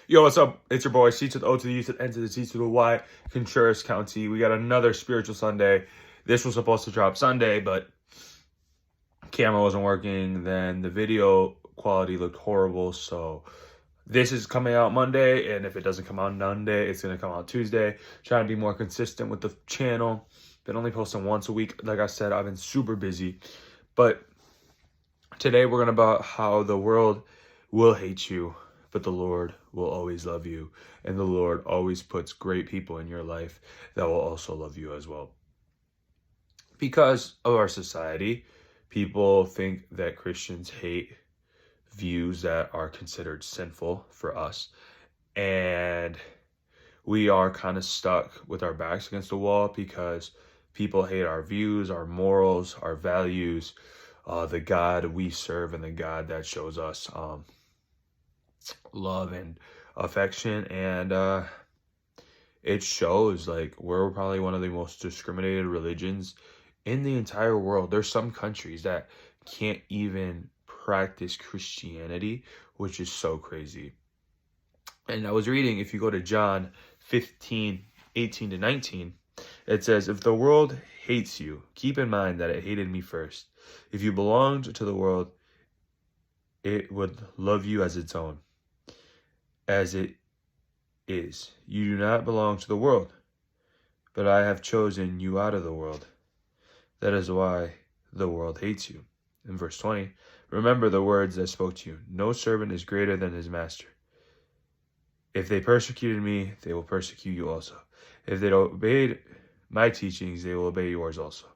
Yo, what's up? It's your boy, C to the O to the U to the N to the T to the Y, Contreras County. We got another spiritual Sunday. This was supposed to drop Sunday, but camera wasn't working. Then the video quality looked horrible. So this is coming out Monday, and if it doesn't come out Monday, it's going to come out Tuesday. Trying to be more consistent with the channel. Been only posting once a week. Like I said, I've been super busy. But today we're going to about how the world will hate you, but the Lord will always love you. And the Lord always puts great people in your life that will also love you as well. Because of our society, people think that Christians hate views that are considered sinful for us. And we are kind of stuck with our backs against the wall because people hate our views, our morals, our values, the God we serve, and the God that shows us love and affection. And it shows. Like, we're probably one of the most discriminated religions in the entire world. There's some countries that can't even practice Christianity, which is so crazy. And I was reading, if you go to John 15:18-19, it says, "If the world hates you, keep in mind that it hated me first. If you belonged to the world, it would love you as its own. As it is, you do not belong to the world, but I have chosen you out of the world. That is why the world hates you." In verse 20, "Remember the words I spoke to you. No servant is greater than his master. If they persecuted me, they will persecute you also. If they obeyed my teachings, they will obey yours also.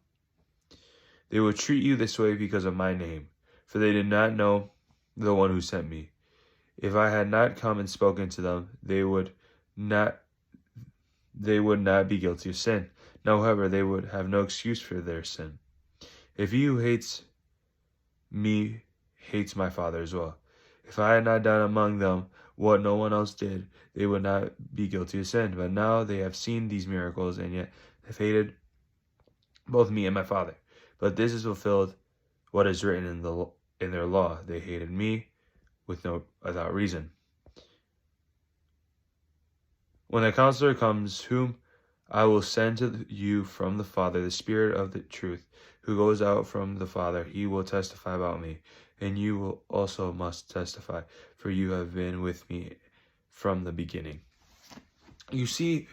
They will treat you this way because of my name, for they did not know the one who sent me. If I had not come and spoken to them, they would not be guilty of sin. Now, however, they would have no excuse for their sin. If he who hates me hates my Father as well. If I had not done among them what no one else did, they would not be guilty of sin. But now they have seen these miracles, and yet have hated both me and my Father. But this is fulfilled what is written in their law. They hated me without reason. When the Counselor comes, whom I will send to you from the Father, the Spirit of the truth, who goes out from the Father, he will testify about me. And you will also must testify, for you have been with me from the beginning." You see,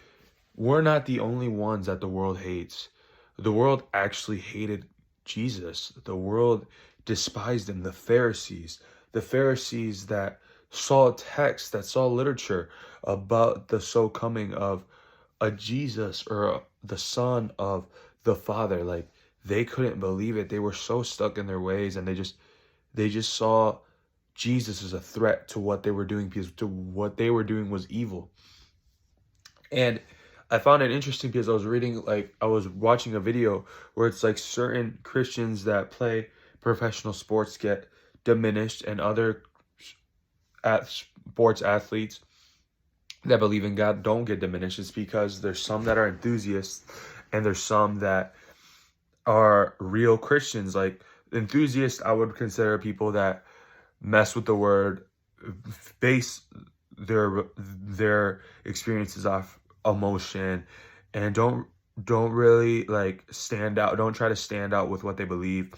we're not the only ones that the world hates. The world actually hated Jesus. The world despised him. The Pharisees that saw text, that saw literature about the coming of a Jesus or the Son of the Father. Like, they couldn't believe it. They were so stuck in their ways, and they just saw Jesus as a threat to what they were doing, because what they were doing was evil. And I found it interesting because I was watching a video where it's like certain Christians that play professional sports get diminished, and other sports athletes that believe in God don't get diminished. It's because there's some that are enthusiasts, and there's some that are real Christians. Like, enthusiasts, I would consider people that mess with the word, base their experiences off emotion, and don't really stand out. Don't try to stand out with what they believe,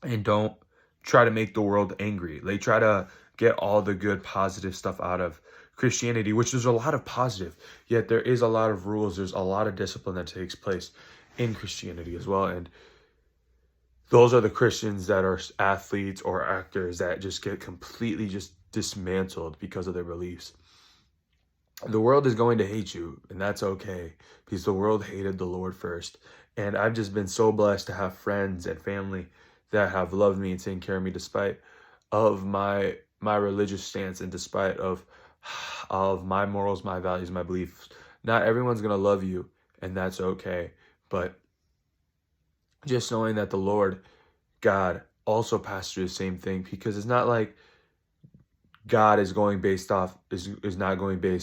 and don't try to make the world angry. They try to get all the good, positive stuff out of Christianity, which is a lot of positive, yet there is a lot of rules. There's a lot of discipline that takes place in Christianity as well. And those are the Christians that are athletes or actors that just get completely just dismantled because of their beliefs. The world is going to hate you, and that's okay, because the world hated the Lord first. And I've just been so blessed to have friends and family that have loved me and taken care of me despite of my religious stance, and despite of my morals, my values, my beliefs. Not everyone's going to love you, and that's okay. But just knowing that the Lord God also passed through the same thing, because it's not like God is not going based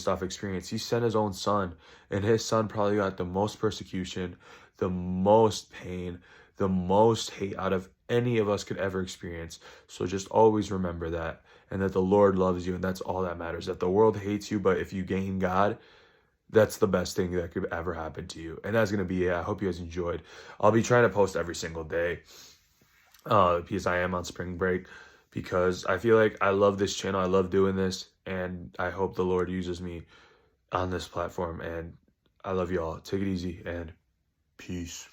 off experience. He sent his own son, and his son probably got the most persecution, the most pain, the most hate out of any of us could ever experience. So just always remember that. and that the Lord loves you, and that's all that matters. That the world hates you, but if you gain God, that's the best thing that could ever happen to you. And that's going to be it. I hope you guys enjoyed. I'll be trying to post every single day because I am on spring break, because I feel like I love this channel. I love doing this, and I hope the Lord uses me on this platform. And I love you all. Take it easy, and peace.